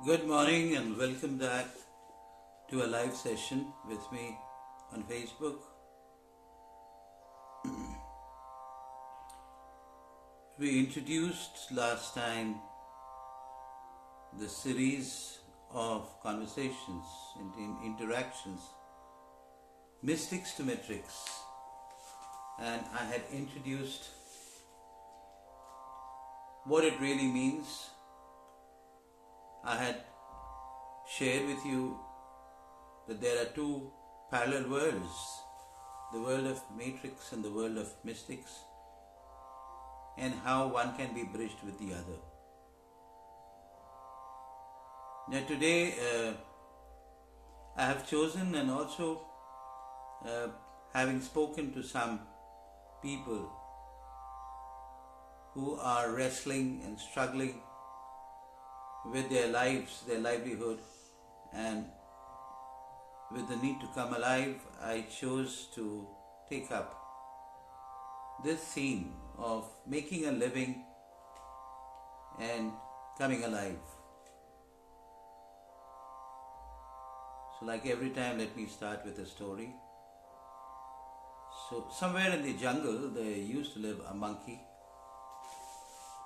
Good morning and welcome back to a live session with me on Facebook. We introduced last time the series of conversations and interactions, mystics to metrics, and I had introduced what it really means. I had shared with you that there are two parallel worlds, the world of matrix and the world of mystics, and how one can be bridged with the other. Now today I have chosen, and also having spoken to some people who are wrestling and struggling with their lives, their livelihood, and with the need to come alive, I chose to take up this theme of making a living and coming alive. So like every time, let me start with a story. So somewhere in the jungle, there used to live a monkey,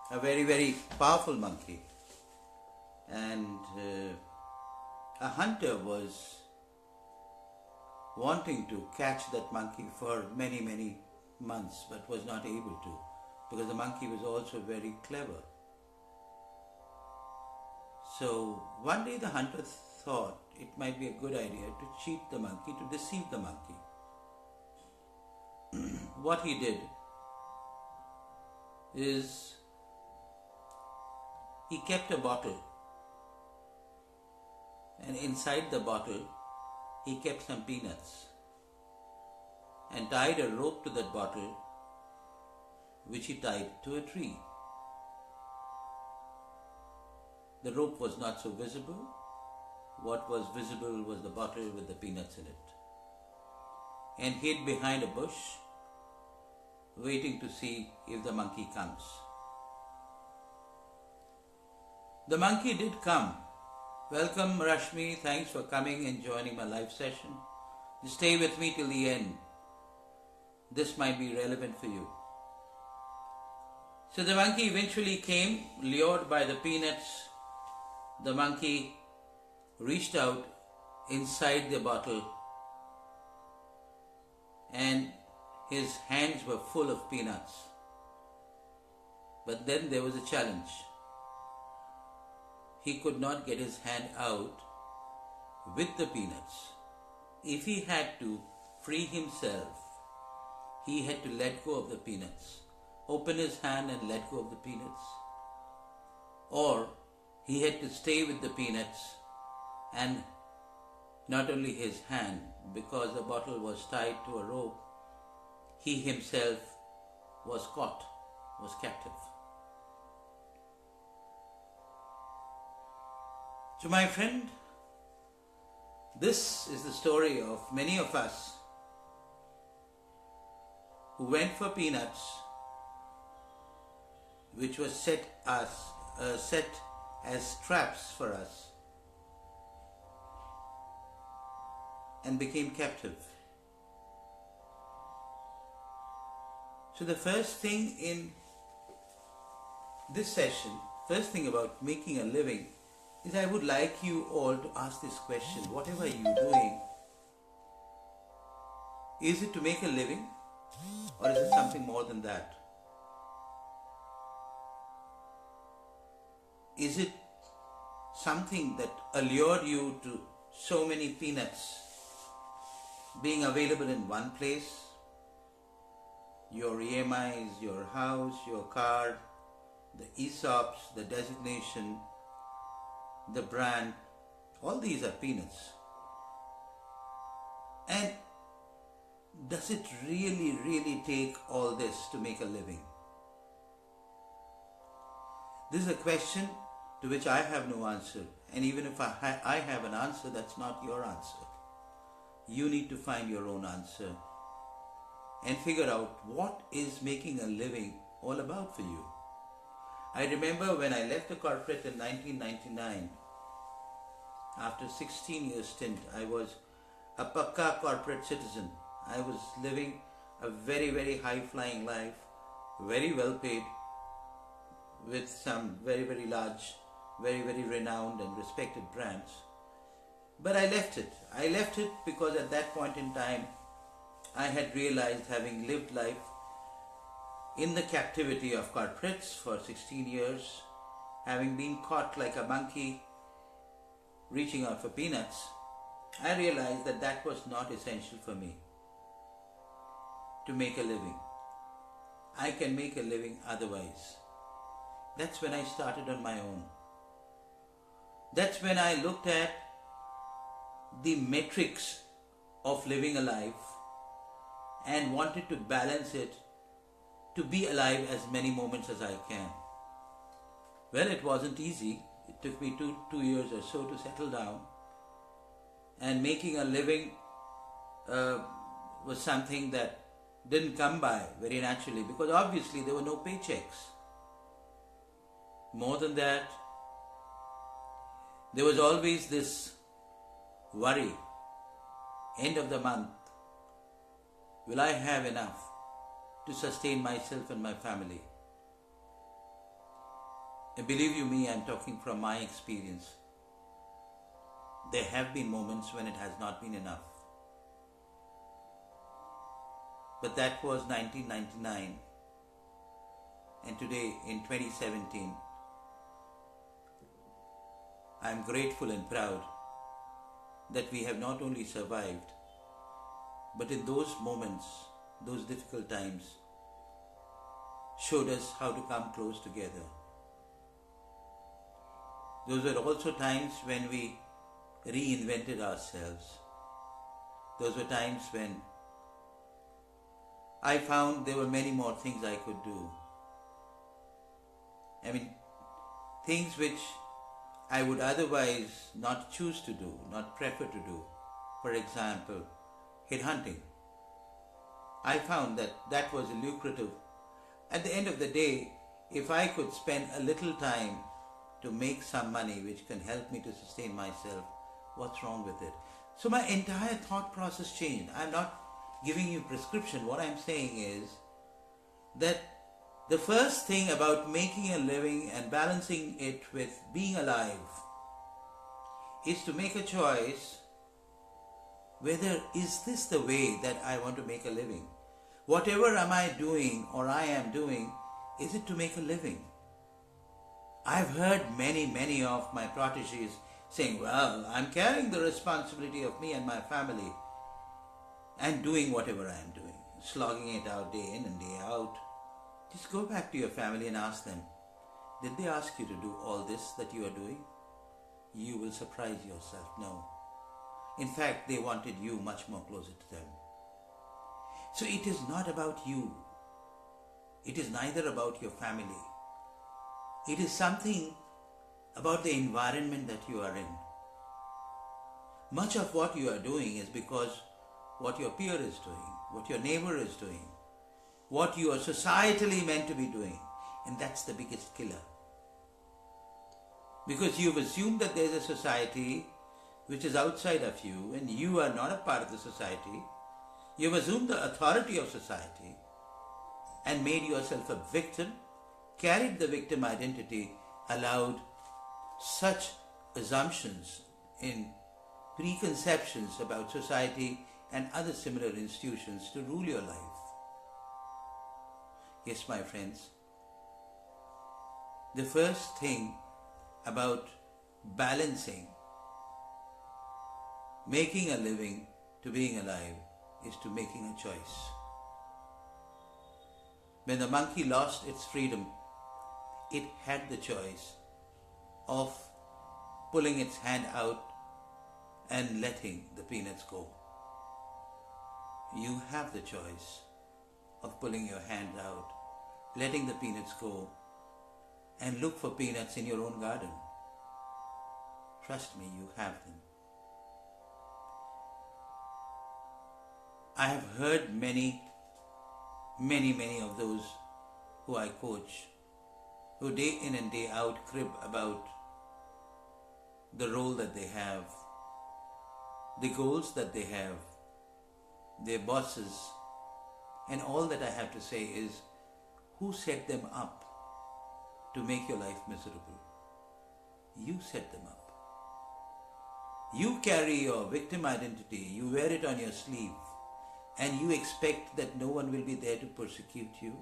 a very, very powerful monkey. And a hunter was wanting to catch that monkey for many, many months, but was not able to, because the monkey was also very clever. So one day the hunter thought it might be a good idea to cheat the monkey, to deceive the monkey. What he did is he kept a bottle, and inside the bottle he kept some peanuts and tied a rope to that bottle, which he tied to a tree. The rope was not so visible. What was visible was the bottle with the peanuts in it, and hid behind a bush, waiting to see if the monkey comes. The monkey did come. Welcome, Rashmi. Thanks for coming and joining my live session. Stay with me till the end. This might be relevant for you. So the monkey eventually came, lured by the peanuts. The monkey reached out inside the bottle, and his hands were full of peanuts. But then there was a challenge. He could not get his hand out with the peanuts. If he had to free himself, he had to let go of the peanuts, open his hand and let go of the peanuts. Or he had to stay with the peanuts, and not only his hand, because the bottle was tied to a rope, he himself was caught, was captive. So my friend, this is the story of many of us who went for peanuts, which was set as traps for us, and became captive. So the first thing in this session, first thing about making a living, is I would like you all to ask this question: whatever you're doing, is it to make a living, or is it something more than that? Is it something that allured you to so many peanuts being available in one place? Your EMIs, your house, your car, the ESOPs, the designation, the brand, all these are peanuts. And does it really take all this to make a living? This is a question to which I have no answer. And even if I have an answer, that's not your answer. You need to find your own answer and figure out what is making a living all about for you. I remember when I left the corporate in 1999, After 16 years stint, I was a pakka corporate citizen. I was living a very, very high-flying life, very well paid, with some very, very large, very, very renowned and respected brands. But I left it. I left it because at that point in time, I had realized, having lived life in the captivity of corporates for 16 years, having been caught like a monkey reaching out for peanuts, I realized that that was not essential for me to make a living. I can make a living otherwise. That's when I started on my own. That's when I looked at the metrics of living a life and wanted to balance it to be alive as many moments as I can. Well, it wasn't easy. It took me two years or so to settle down, and making a living was something that didn't come by very naturally, because obviously there were no paychecks. More than that, there was always this worry, end of the month, will I have enough to sustain myself and my family? And believe you me, I'm talking from my experience. There have been moments when it has not been enough. But that was 1999. And today, in 2017, I'm grateful and proud that we have not only survived, but in those moments, those difficult times, showed us how to come close together. Those were also times when we reinvented ourselves. Those were times when I found there were many more things I could do. Things which I would otherwise not choose to do, not prefer to do. For example, headhunting. I found that that was lucrative. At the end of the day, if I could spend a little time to make some money which can help me to sustain myself, what's wrong with it? So my entire thought process changed. I'm not giving you prescription. What I'm saying is that the first thing about making a living and balancing it with being alive is to make a choice whether is this the way that I want to make a living. Whatever am I doing or I am doing, is it to make a living? I've heard many of my proteges saying, well, I'm carrying the responsibility of me and my family and doing whatever I am doing, slogging it out day in and day out. Just go back to your family and ask them, did they ask you to do all this that you are doing? You will surprise yourself. No. In fact, they wanted you much more closer to them. So it is not about you. It is neither about your family. It is something about the environment that you are in. Much of what you are doing is because what your peer is doing, what your neighbor is doing, what you are societally meant to be doing. And that's the biggest killer. Because you've assumed that there's a society which is outside of you and you are not a part of the society. You've assumed the authority of society and made yourself a victim, carried the victim identity, allowed such assumptions in preconceptions about society and other similar institutions to rule your life. Yes, my friends, the first thing about balancing making a living to being alive is to making a choice. When the monkey lost its freedom, it had the choice of pulling its hand out and letting the peanuts go. You have the choice of pulling your hand out, letting the peanuts go, and look for peanuts in your own garden. Trust me, you have them. I have heard many of those who I coach, who day in and day out crib about the role that they have, the goals that they have, their bosses, and all that I have to say is, who set them up to make your life miserable? You set them up. You carry your victim identity, you wear it on your sleeve, and you expect that no one will be there to persecute you.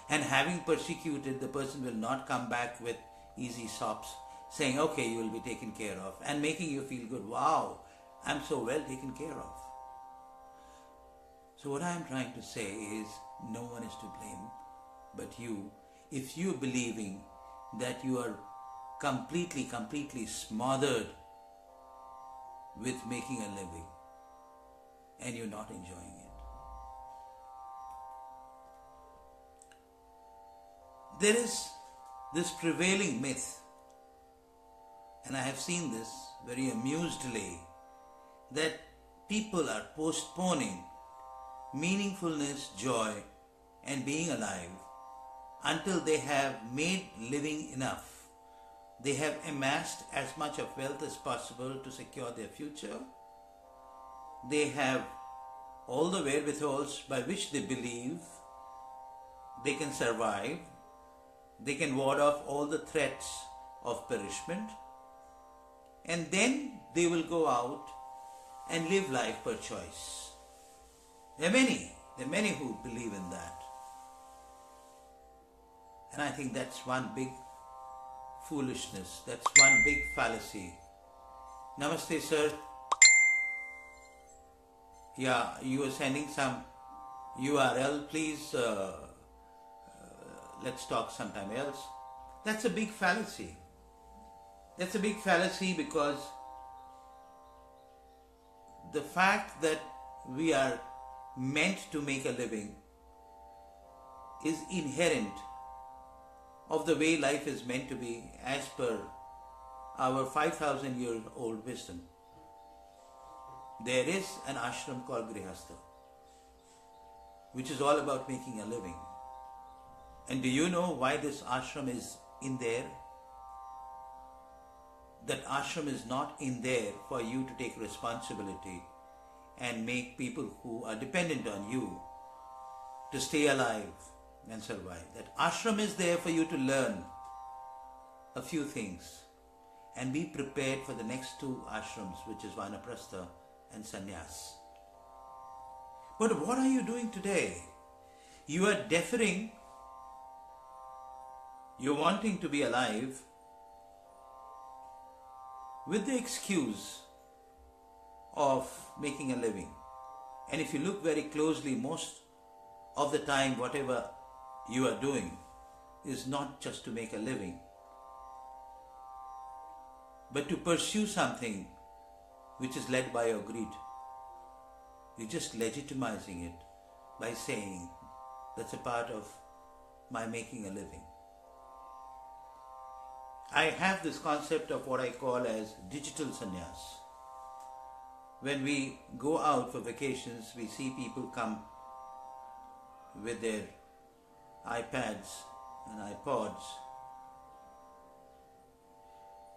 And having persecuted, the person will not come back with easy sops saying, okay, you will be taken care of, and making you feel good. Wow, I'm so well taken care of. So what I am trying to say is, no one is to blame but you. If you are believing that you are completely smothered with making a living and you're not enjoying it. There is this prevailing myth, and I have seen this very amusedly, that people are postponing meaningfulness, joy, and being alive until they have made living enough. They have amassed as much of wealth as possible to secure their future. They have all the wherewithals by which they believe they can survive. They can ward off all the threats of perishment. And then they will go out and live life per choice. There are many who believe in that. And I think that's one big foolishness. That's one big fallacy. Namaste, sir. Yeah, you were sending some URL. Please, let's talk sometime else. That's a big fallacy. That's a big fallacy because the fact that we are meant to make a living is inherent of the way life is meant to be as per our 5,000-year-old wisdom. There is an ashram called Grihastha, which is all about making a living. And do you know why this ashram is in there? That ashram is not in there for you to take responsibility and make people who are dependent on you to stay alive and survive. That ashram is there for you to learn a few things and be prepared for the next two ashrams, which is Vanaprastha and Sannyas. But what are you doing today? You are deferring, you're wanting to be alive with the excuse of making a living. And if you look very closely, most of the time whatever you are doing is not just to make a living, but to pursue something which is led by your greed. You're just legitimizing it by saying that's a part of my making a living. I have this concept of what I call as digital sannyas. When we go out for vacations, we see people come with their iPads and iPods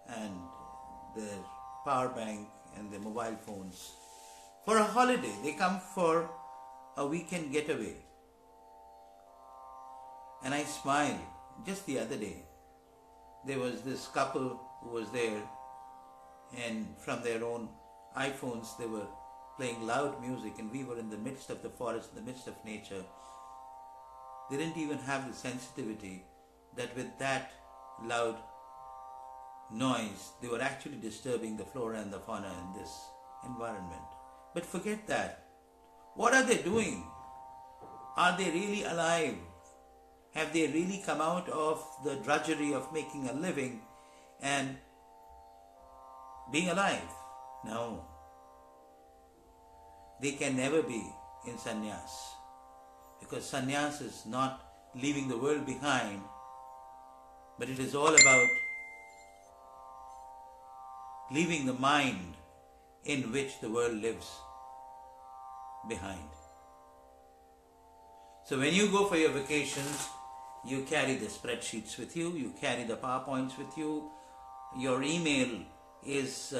and their power bank and their mobile phones for a holiday. They come for a weekend getaway. And I smile. Just the other day, there was this couple who was there, and from their own iPhones they were playing loud music, and we were in the midst of the forest, in the midst of nature. They didn't even have the sensitivity that with that loud noise they were actually disturbing the flora and the fauna in this environment. But forget that. What are they doing? Are they really alive? Have they really come out of the drudgery of making a living and being alive? No. They can never be in sannyas, because sannyas is not leaving the world behind, but it is all about leaving the mind in which the world lives behind. So when you go for your vacations, you carry the spreadsheets with you, you carry the PowerPoints with you, your email is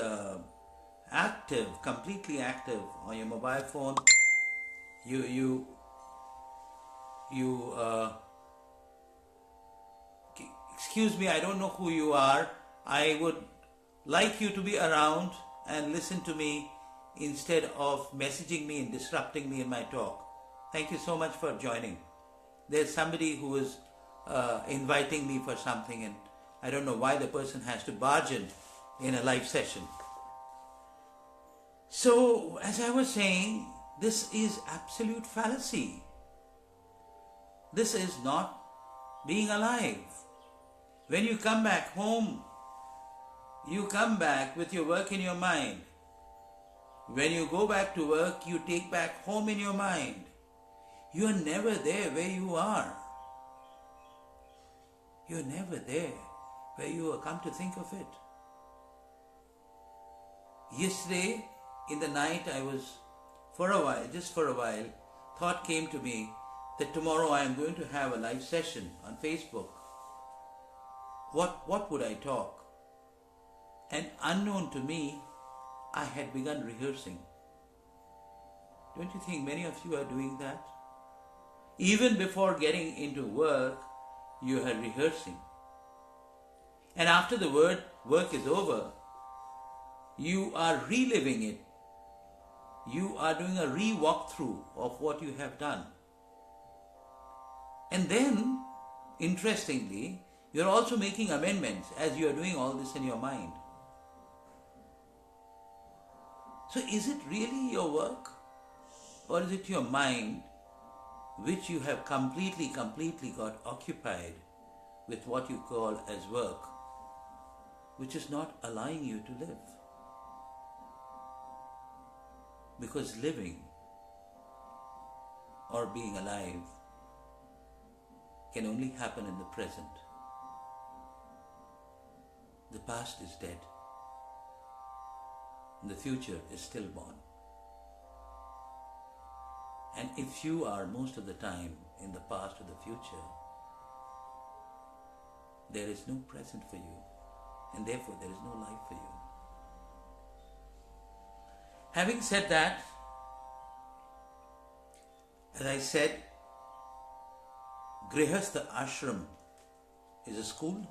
active, completely active on your mobile phone, you excuse me, I don't know who you are. I would like you to be around and listen to me instead of messaging me and disrupting me in my talk. Thank you so much for joining. There's somebody who is inviting me for something, and I don't know why the person has to barge in a live session. So, as I was saying, this is absolute fallacy. This is not being alive. When you come back home, you come back with your work in your mind. When you go back to work, you take back home in your mind. You are never there where you are. You are never there where you are, come to think of it. Yesterday, in the night, I was, just for a while, thought came to me that tomorrow I am going to have a live session on Facebook. What would I talk? And unknown to me, I had begun rehearsing. Don't you think many of you are doing that? Even before getting into work, you are rehearsing. And after the work is over, you are reliving it. You are doing a re-walkthrough of what you have done. And then, interestingly, you're also making amendments as you are doing all this in your mind. So is it really your work? Or is it your mind which you have completely got occupied with what you call as work, which is not allowing you to live? Because living or being alive can only happen in the present. The past is dead. The future is stillborn. And if you are most of the time in the past or the future, there is no present for you, and therefore there is no life for you. Having said that, as I said, Grihastha Ashram is a school,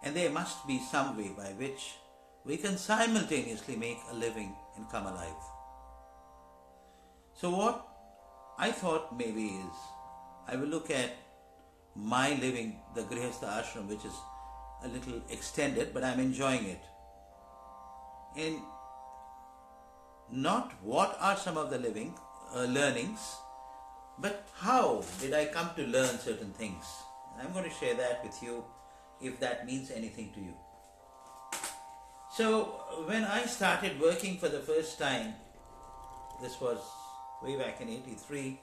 and there must be some way by which we can simultaneously make a living and come alive. So what I thought maybe is, I will look at my living the Grihastha Ashram, which is a little extended, but I'm enjoying it. And not what are some of the learnings, but how did I come to learn certain things. I'm going to share that with you if that means anything to you. So when I started working for the first time, this was way back in 83,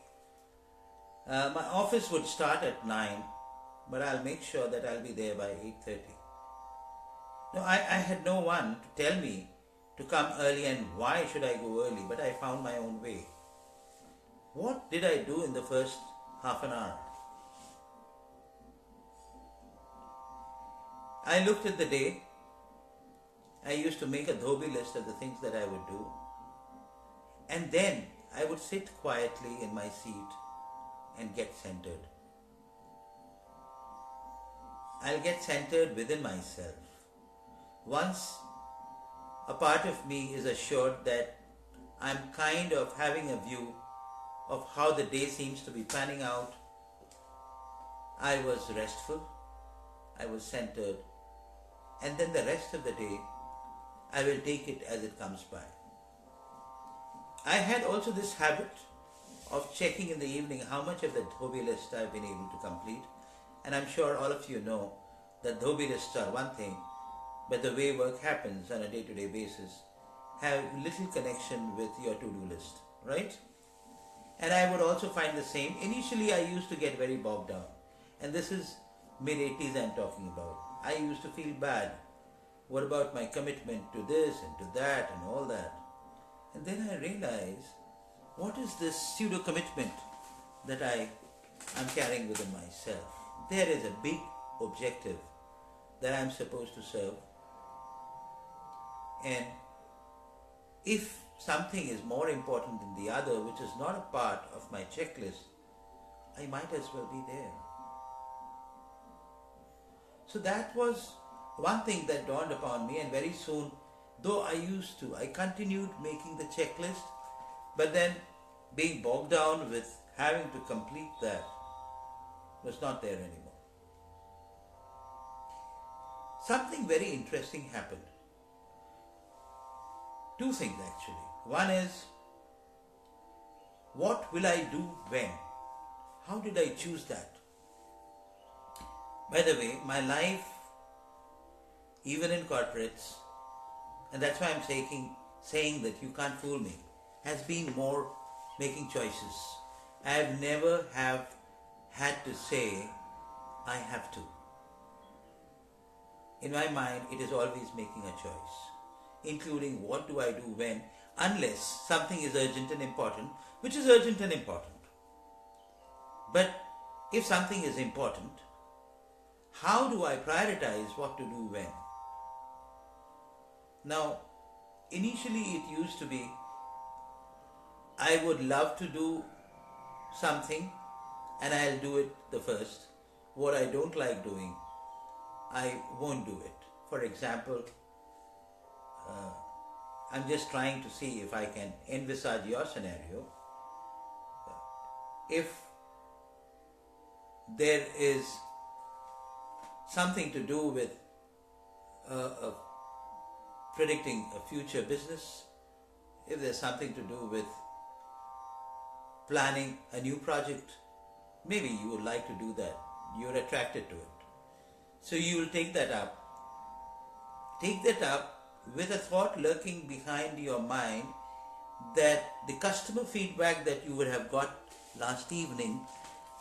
my office would start at 9, but I'll make sure that I'll be there by 8:30. No, I had no one to tell me to come early and why should I go early, but I found my own way. What did I do in the first half an hour? I looked at the day. I used to make a dhobi list of the things that I would do. And then I would sit quietly in my seat and get centered. I'll get centered within myself. Once a part of me is assured that I'm kind of having a view of how the day seems to be panning out, I was restful, I was centered, and then the rest of the day, I will take it as it comes by. I had also this habit of checking in the evening how much of the dhobi list I've been able to complete, and I'm sure all of you know that dhobi lists are one thing, but the way work happens on a day-to-day basis have little connection with your to-do list, right? And I would also find the same. Initially, I used to get very bogged down. And this is mid-80s I'm talking about. I used to feel bad. What about my commitment to this and to that and all that? And then I realized, what is this pseudo-commitment that I'm carrying within myself? There is a big objective that I'm supposed to serve. And if something is more important than the other, which is not a part of my checklist, I might as well be there. So that was one thing that dawned upon me, and very soon, though I continued making the checklist, but then being bogged down with having to complete that was not there anymore. Something very interesting happened. Two things actually. One is, what will I do when? How did I choose that? By the way, my life, even in corporates, and that's why I'm saying that you can't fool me, has been more making choices. I have never had to say, I have to. In my mind, it is always making a choice, including what do I do when, unless something is urgent and important, which is urgent and important. But if something is important, how do I prioritize what to do when? Now, initially it used to be, I would love to do something and I'll do it the first. What I don't like doing, I won't do it. For example, I'm just trying to see if I can envisage your scenario. If there is something to do with predicting a future business, if there's something to do with planning a new project, maybe you would like to do that. You're attracted to it. So you will take that up. Take that up with a thought lurking behind your mind that the customer feedback that you would have got last evening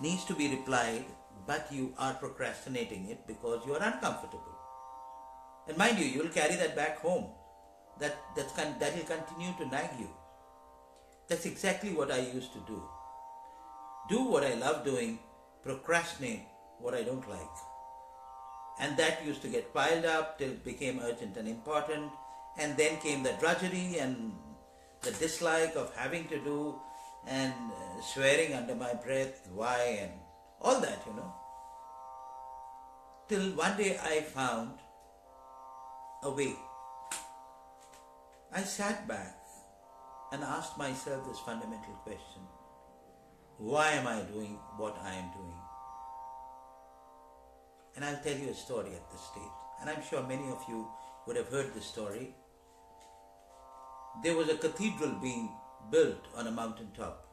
needs to be replied, but you are procrastinating it because you are uncomfortable. And mind you, you will carry that back home. That will continue to nag you. That's exactly what I used to do. Do what I love doing, procrastinate what I don't like. And that used to get piled up till it became urgent and important. And then came the drudgery and the dislike of having to do and swearing under my breath, why, and all that, Till one day I found a way. I sat back and asked myself this fundamental question. Why am I doing what I am doing? And I'll tell you a story at this stage. And I'm sure many of you would have heard this story. There was a cathedral being built on a mountaintop.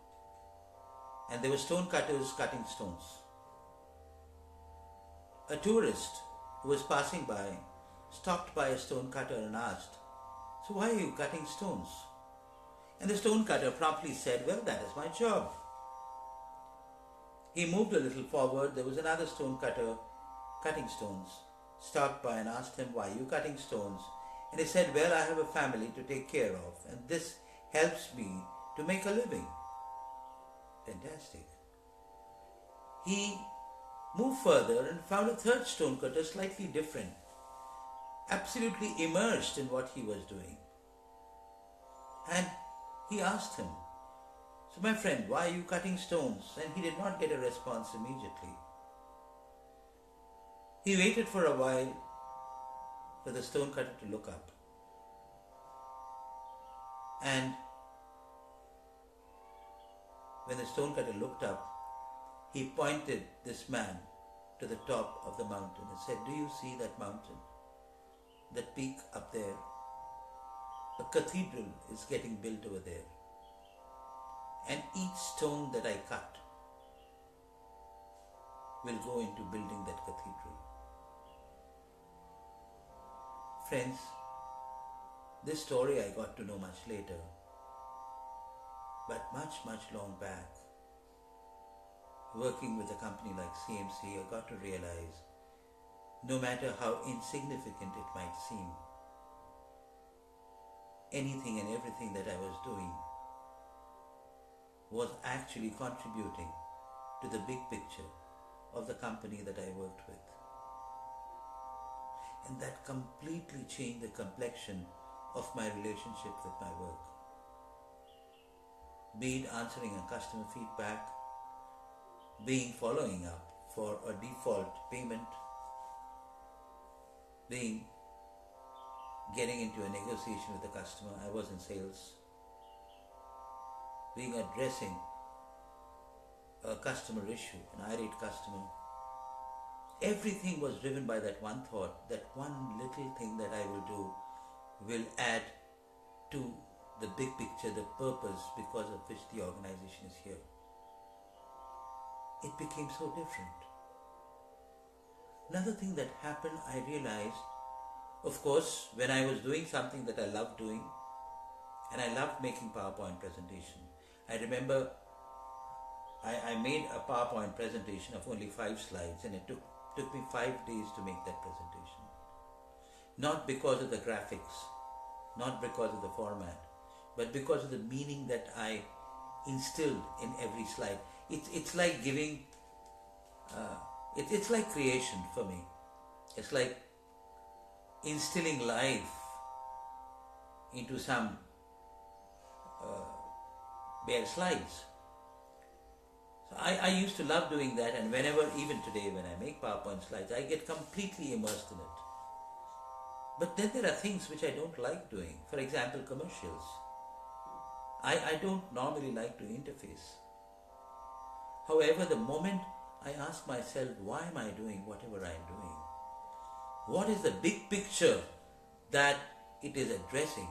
And there were stone cutters cutting stones. A tourist who was passing by stopped by a stone cutter and asked, "So why are you cutting stones?" And the stone cutter promptly said, "Well, that is my job." He moved a little forward. There was another stone cutter cutting stones, stopped by and asked him, "Why are you cutting stones?" And he said, "Well, I have a family to take care of, and this helps me to make a living." Fantastic. He moved further and found a third stone cutter, slightly different, absolutely immersed in what he was doing. And he asked him, "So my friend, why are you cutting stones?" And he did not get a response immediately. He waited for a while for the stone cutter to look up. And when the stone cutter looked up, he pointed this man to the top of the mountain and said, "Do you see that mountain? That peak up there? A cathedral is getting built over there. And each stone that I cut will go into building that cathedral." Friends, this story I got to know much later, but much long back. Working with a company like CMC, I got to realize, no matter how insignificant it might seem, anything and everything that I was doing was actually contributing to the big picture of the company that I worked with. And that completely changed the complexion of my relationship with my work. Be it answering a customer feedback, being following up for a default payment, being getting into a negotiation with a customer. I was in sales. Being addressing a customer issue, an irate customer. Everything was driven by that one thought, that one little thing that I will do will add to the big picture, the purpose because of which the organization is here. It became so different. Another thing that happened, I realized, of course, when I was doing something that I loved doing, and I loved making PowerPoint presentation. I remember I made a PowerPoint presentation of only 5 slides, and it took me 5 days to make that presentation. Not because of the graphics, not because of the format, but because of the meaning that I instilled in every slide. It's like giving, it's like creation for me. It's like instilling life into some bare slides. So I used to love doing that, and whenever, even today when I make PowerPoint slides, I get completely immersed in it. But then there are things which I don't like doing. For example, commercials. I don't normally like to interface. However, the moment I ask myself, why am I doing whatever I am doing? What is the big picture that it is addressing?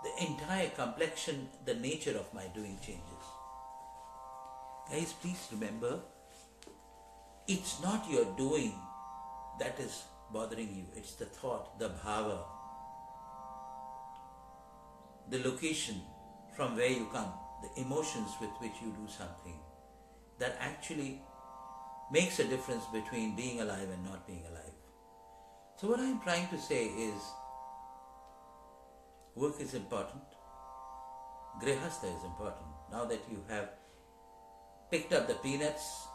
The entire complexion, the nature of my doing changes. Guys, please remember, it's not your doing that is bothering you. It's the thought, the bhava, the location from where you come, the emotions with which you do something that actually makes a difference between being alive and not being alive. So what I'm trying to say is, work is important, grihastha is important. Now that you have picked up the peanuts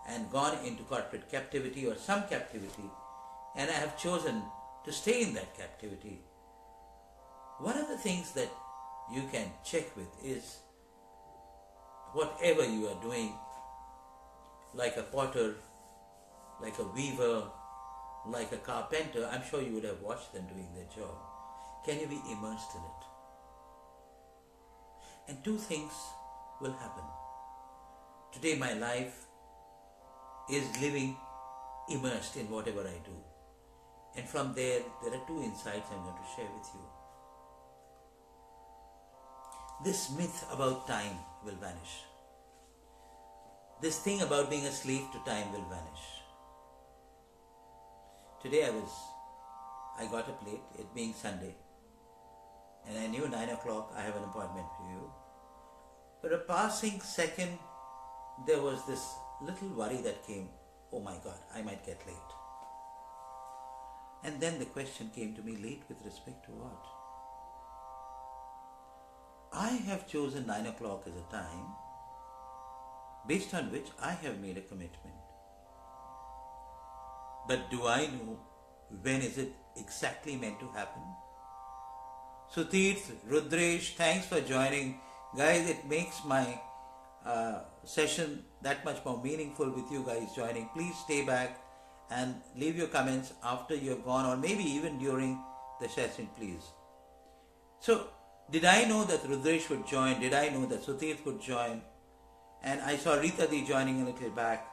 and gone into corporate captivity or some captivity, and I have chosen to stay in that captivity, one of the things that you can check with is whatever you are doing, like a potter, like a weaver, like a carpenter, I'm sure you would have watched them doing their job. Can you be immersed in it? And 2 things will happen. Today my life is living immersed in whatever I do. And from there are 2 insights I'm going to share with you. This myth about time will vanish. This thing about being a slave to time will vanish. Today I got up late, it being Sunday, and I knew 9 o'clock I have an appointment for you. For a passing second, there was this little worry that came, oh my God, I might get late. And then the question came to me, late with respect to what? I have chosen 9 o'clock as a time based on which I have made a commitment. But do I know when is it exactly meant to happen? Sutirth, Rudresh, thanks for joining. Guys, it makes my session that much more meaningful with you guys joining. Please stay back and leave your comments after you have gone, or maybe even during the session, please. So, did I know that Rudresh would join? Did I know that Sutirth would join? And I saw Rita Di joining a little back.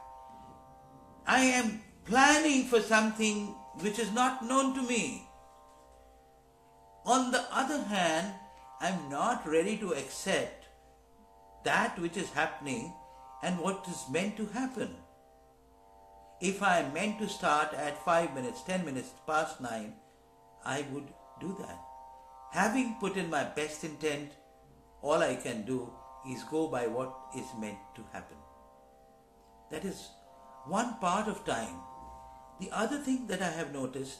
I am planning for something which is not known to me. On the other hand, I am not ready to accept that which is happening and what is meant to happen. If I am meant to start at 5 minutes, 10 minutes past 9, I would do that. Having put in my best intent, all I can do is go by what is meant to happen. That is one part of time. The other thing that I have noticed,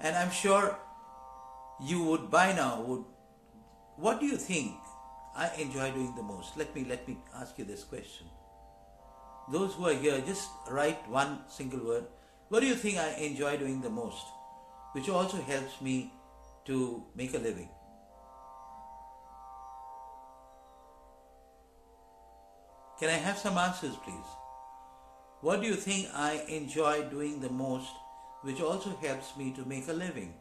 and I'm sure you would by now what do you think I enjoy doing the most? Let me ask you this question. Those who are here, just write one single word. What do you think I enjoy doing the most? Which also helps me to make a living? Can I have some answers, please? What do you think I enjoy doing the most, which also helps me to make a living?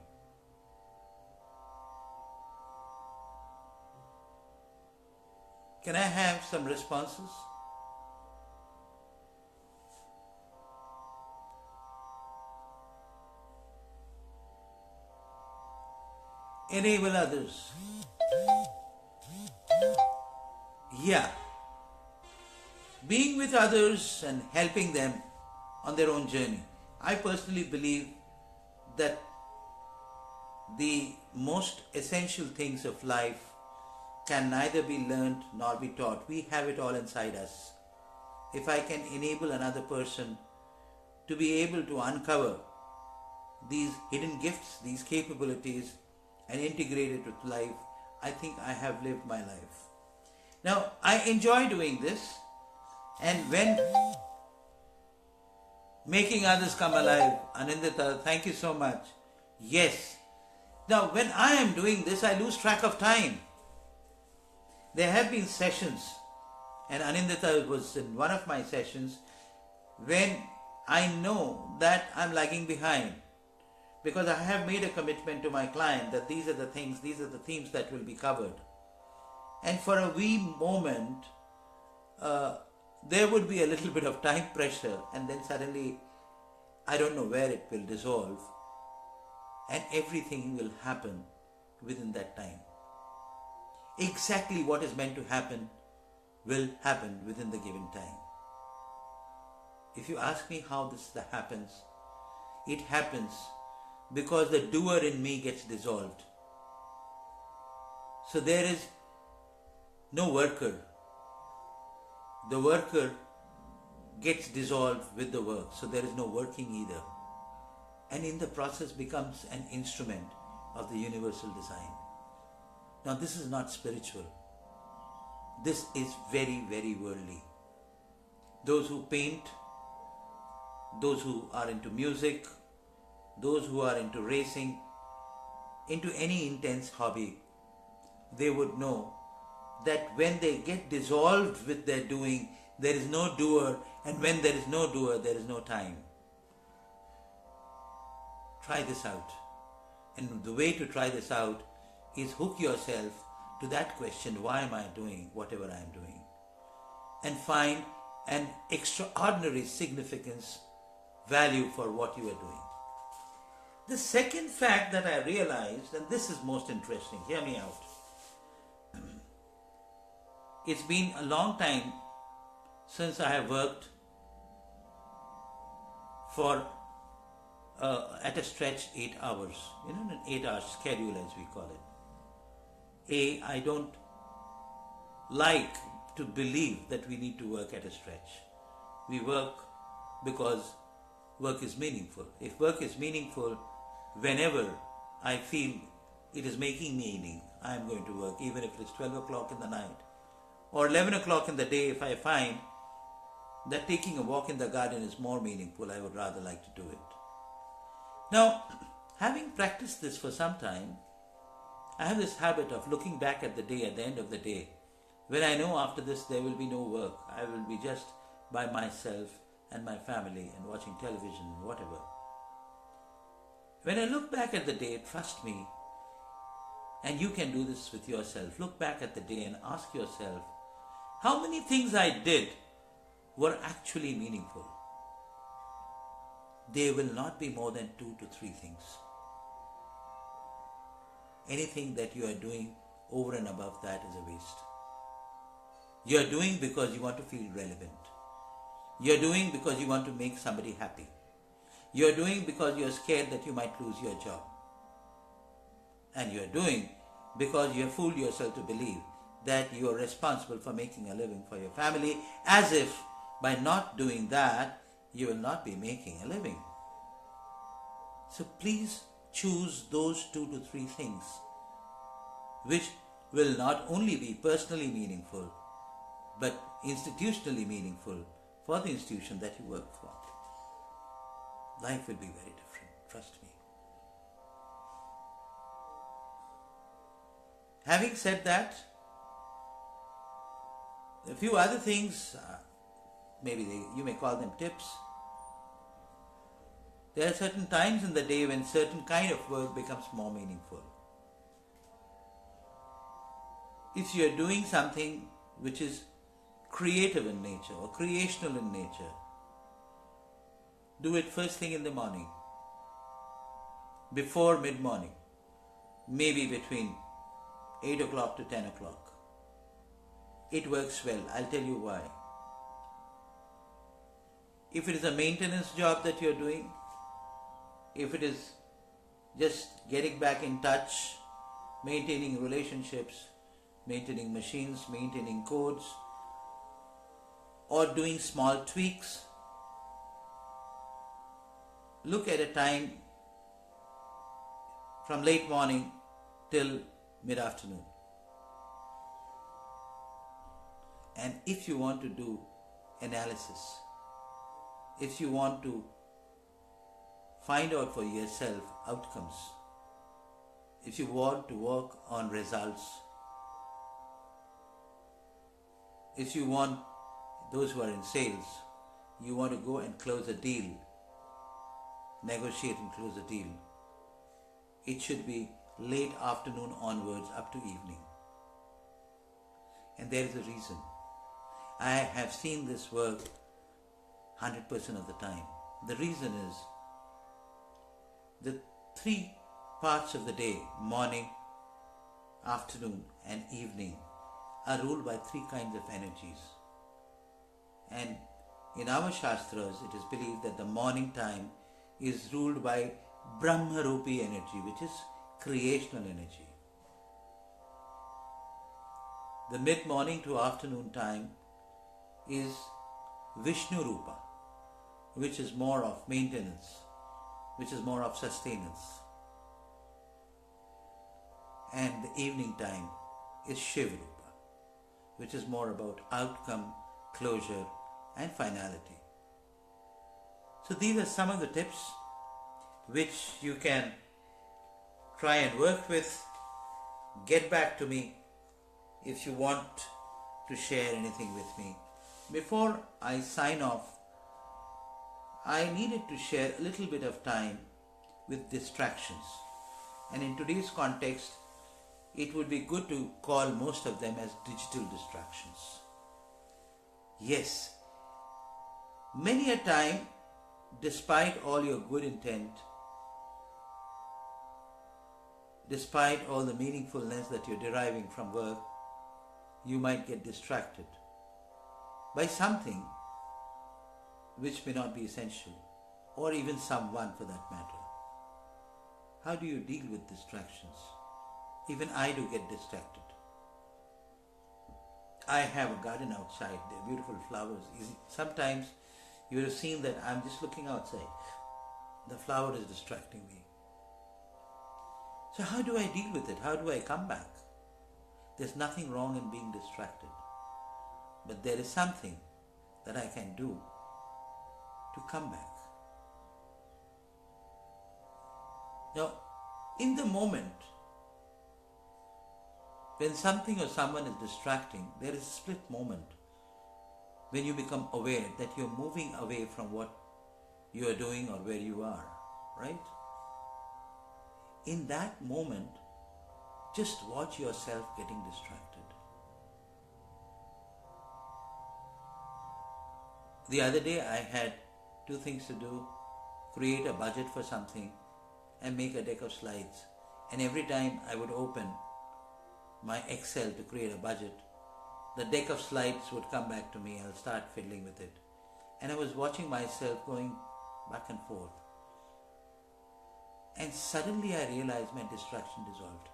Can I have some responses? Enable others. Yeah. Being with others and helping them on their own journey. I personally believe that the most essential things of life can neither be learned nor be taught. We have it all inside us. If I can enable another person to be able to uncover these hidden gifts, these capabilities, and integrate it with life, I think I have lived my life. Now, I enjoy doing this, and when making others come alive, Anindita, thank you so much. Yes. Now, when I am doing this, I lose track of time. There have been sessions, and Anindita was in one of my sessions, when I know that I'm lagging behind, because I have made a commitment to my client that these are the things, these are the themes that will be covered. And for a wee moment, there would be a little bit of time pressure, and then suddenly, I don't know where it will dissolve, and everything will happen within that time. Exactly what is meant to happen will happen within the given time. If you ask me how this happens, it happens because the doer in me gets dissolved. So there is no worker. The worker gets dissolved with the work, so there is no working either. And in the process becomes an instrument of the universal design. Now this is not spiritual. This is very, very worldly. Those who paint, those who are into music, those who are into racing, into any intense hobby, they would know that when they get dissolved with their doing, there is no doer, and when there is no doer, there is no time. Try this out. And the way to try this out is hook yourself to that question, why am I doing whatever I am doing? And find an extraordinary significance, value for what you are doing. The second fact that I realized, and this is most interesting, hear me out. It's been a long time since I have worked for at a stretch 8 hours, an 8-hour schedule as we call it. I don't like to believe that we need to work at a stretch. We work because work is meaningful. If work is meaningful, whenever I feel it is making meaning, I am going to work, even if it is 12 o'clock in the night or 11 o'clock in the day. If I find that taking a walk in the garden is more meaningful, I would rather like to do it. Now, having practiced this for some time, I have this habit of looking back at the day at the end of the day, when I know after this there will be no work. I will be just by myself and my family and watching television and whatever. When I look back at the day, trust me, and you can do this with yourself, look back at the day and ask yourself, how many things I did were actually meaningful? They will not be more than 2 to 3 things. Anything that you are doing over and above that is a waste. You are doing because you want to feel relevant. You are doing because you want to make somebody happy. You are doing because you are scared that you might lose your job. And you are doing because you have fooled yourself to believe that you are responsible for making a living for your family, as if by not doing that, you will not be making a living. So please choose those 2 to 3 things which will not only be personally meaningful, but institutionally meaningful for the institution that you work for. Life will be very different, trust me. Having said that, a few other things, you may call them tips. There are certain times in the day when certain kind of work becomes more meaningful. If you are doing something which is creative in nature or creational in nature, do it first thing in the morning, before mid-morning, maybe between 8 o'clock to 10 o'clock. It works well. I'll tell you why. If it is a maintenance job that you're doing, if it is just getting back in touch, maintaining relationships, maintaining machines, maintaining codes, or doing small tweaks, look at a time from late morning till mid-afternoon. And if you want to do analysis, if you want to find out for yourself outcomes, if you want to work on results, if you want, those who are in sales, you want to go and close a deal, negotiate and close a deal, it should be late afternoon onwards up to evening. And there is a reason. I have seen this work 100% of the time. The reason is the 3 parts of the day, morning, afternoon and evening, are ruled by 3 kinds of energies. And in our Shastras, it is believed that the morning time is ruled by Brahma-rupi energy, which is creational energy. The mid-morning to afternoon time is Vishnu-rupa, which is more of maintenance, which is more of sustenance. And the evening time is Shiv-rupa, which is more about outcome, closure and finality. So these are some of the tips which you can try and work with. Get back to me if you want to share anything with me. Before I sign off, I needed to share a little bit of time with distractions. And in today's context, it would be good to call most of them as digital distractions. Yes, many a time, despite all your good intent, despite all the meaningfulness that you're deriving from work, you might get distracted by something which may not be essential, or even someone for that matter. How do you deal with distractions? Even I do get distracted. I have a garden outside, there are beautiful flowers. Sometimes you would have seen that I'm just looking outside. The flower is distracting me. So how do I deal with it? How do I come back? There's nothing wrong in being distracted. But there is something that I can do to come back. Now, in the moment, when something or someone is distracting, there is a split moment when you become aware that you're moving away from what you are doing or where you are, right? In that moment, just watch yourself getting distracted. The other day I had 2 things to do: create a budget for something and make a deck of slides. And every time I would open my Excel to create a budget, the deck of slides would come back to me. I'll start fiddling with it. And I was watching myself going back and forth. And suddenly I realized my distraction dissolved.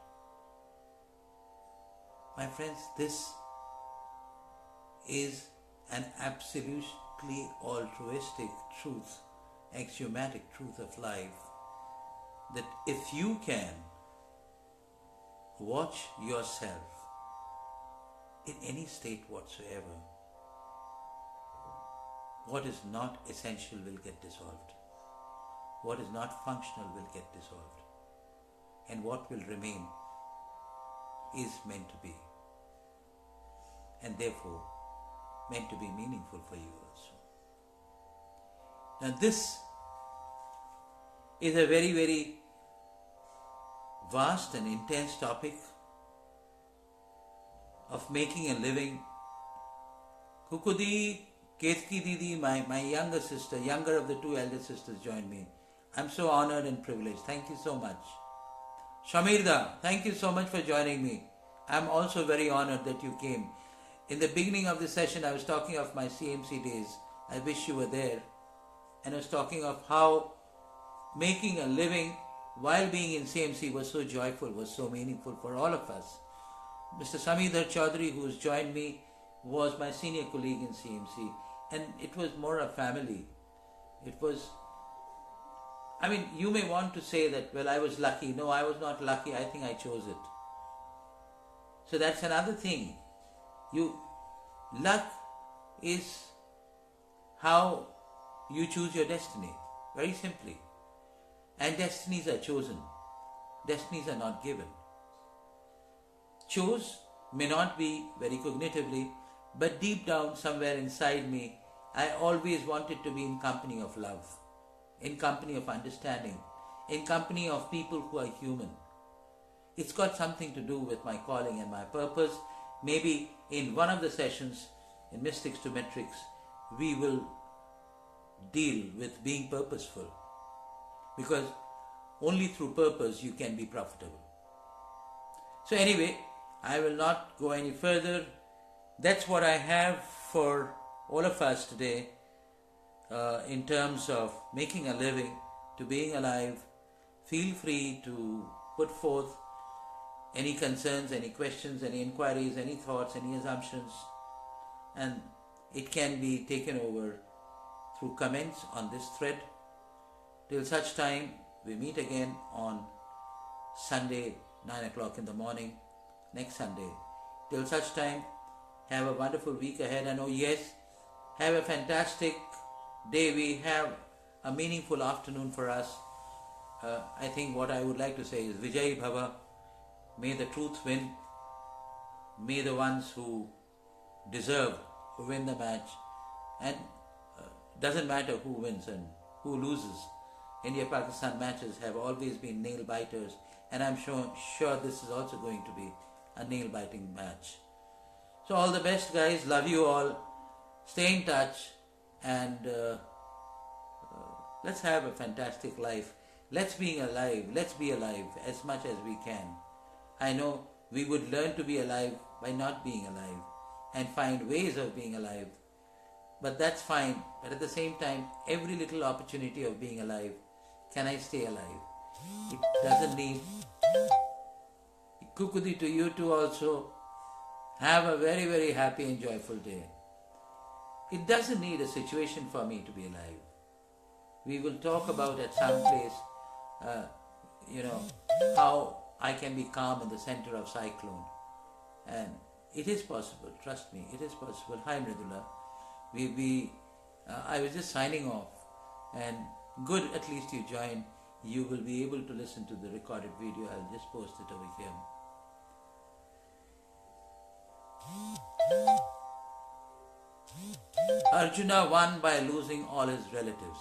My friends, this is an absolutely altruistic truth, axiomatic truth of life, that if you can watch yourself in any state whatsoever, what is not essential will get dissolved. What is not functional will get dissolved. And what will remain is meant to be, and therefore meant to be meaningful for you also. Now this is a very, very vast and intense topic of making a living. Kukudi, Ketki Didi, my younger sister, younger of the two elder sisters, joined me. I'm so honored and privileged. Thank you so much. Shamirda, thank you so much for joining me. I'm also very honored that you came. In the beginning of the session, I was talking of my CMC days. I wish you were there. And I was talking of how making a living while being in CMC was so joyful, was so meaningful for all of us. Mr. Samidhar Chaudhary, who has joined me, was my senior colleague in CMC. And it was more a family. It was, you may want to say that, well, I was lucky. No, I was not lucky. I think I chose it. So that's another thing. Luck is how you choose your destiny. Very simply. And destinies are chosen. Destinies are not given. Chose may not be very cognitively, but deep down somewhere inside me, I always wanted to be in company of love, in company of understanding, in company of people who are human. It's got something to do with my calling and my purpose. Maybe in one of the sessions, in Mystics to Metrics, we will deal with being purposeful. Because only through purpose you can be profitable. So anyway, I will not go any further. That's what I have for all of us today in terms of making a living, to being alive. Feel free to put forth any concerns, any questions, any inquiries, any thoughts, any assumptions, and it can be taken over through comments on this thread. Till such time, we meet again on Sunday, 9 o'clock in the morning, next Sunday. Till such time, have a wonderful week ahead. And have a fantastic day. We have a meaningful afternoon for us. I think what I would like to say is Vijay Bhava. May the truth win. May the ones who deserve to win the match. And doesn't matter who wins and who loses. India-Pakistan matches have always been nail-biters, and I'm sure this is also going to be a nail-biting match. So all the best, guys. Love you all. Stay in touch, and let's have a fantastic life. Let's be alive as much as we can. I know we would learn to be alive by not being alive and find ways of being alive. But that's fine. But at the same time, every little opportunity of being alive, can I stay alive? It doesn't need. Kukudi, to you too also. Have a very, very happy and joyful day. It doesn't need a situation for me to be alive. We will talk about at some place, how I can be calm in the center of cyclone. And it is possible, trust me, it is possible. Hi Mridula. I was just signing off, and good, at least you joined. You will be able to listen to the recorded video. I'll just post it over here. Arjuna won by losing all his relatives.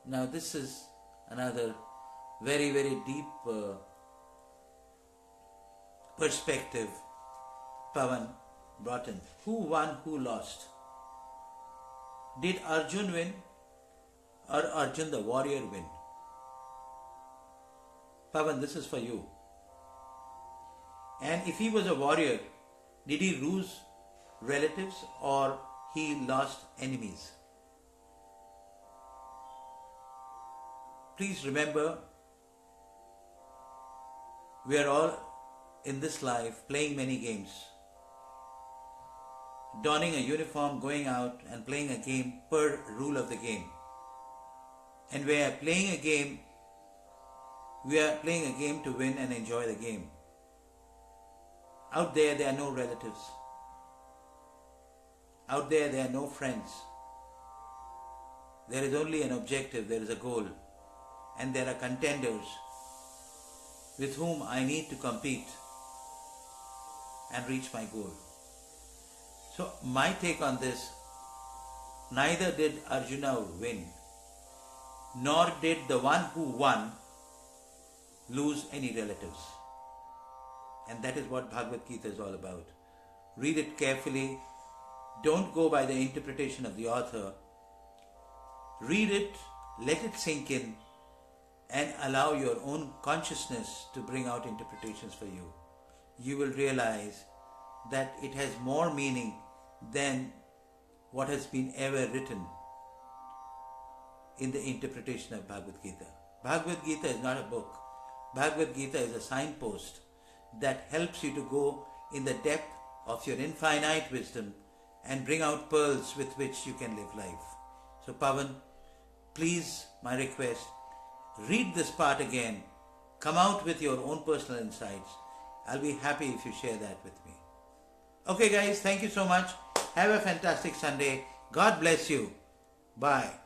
Now this is another very, very deep perspective Pavan brought in. Who won, who lost? Did Arjun win or Arjun the warrior win? Pavan, this is for you. And if he was a warrior, did he lose relatives or he lost enemies? Please remember, we are all in this life playing many games. Donning a uniform, going out and playing a game per rule of the game. And we are playing a game to win and enjoy the game. Out there are no relatives. Out there are no friends. There is only an objective, there is a goal. And there are contenders with whom I need to compete and reach my goal. So my take on this, neither did Arjuna win, nor did the one who won lose any relatives. And that is what Bhagavad Gita is all about. Read it carefully. Don't go by the interpretation of the author. Read it, let it sink in, and allow your own consciousness to bring out interpretations for you. You will realize that it has more meaning than what has been ever written in the interpretation of Bhagavad Gita. Bhagavad Gita is not a book. Bhagavad Gita is a signpost that helps you to go in the depth of your infinite wisdom and bring out pearls with which you can live life. So Pavan, please, my request, read this part again. Come out with your own personal insights. I'll be happy if you share that with me. Okay guys, thank you so much. Have a fantastic Sunday. God bless you. Bye.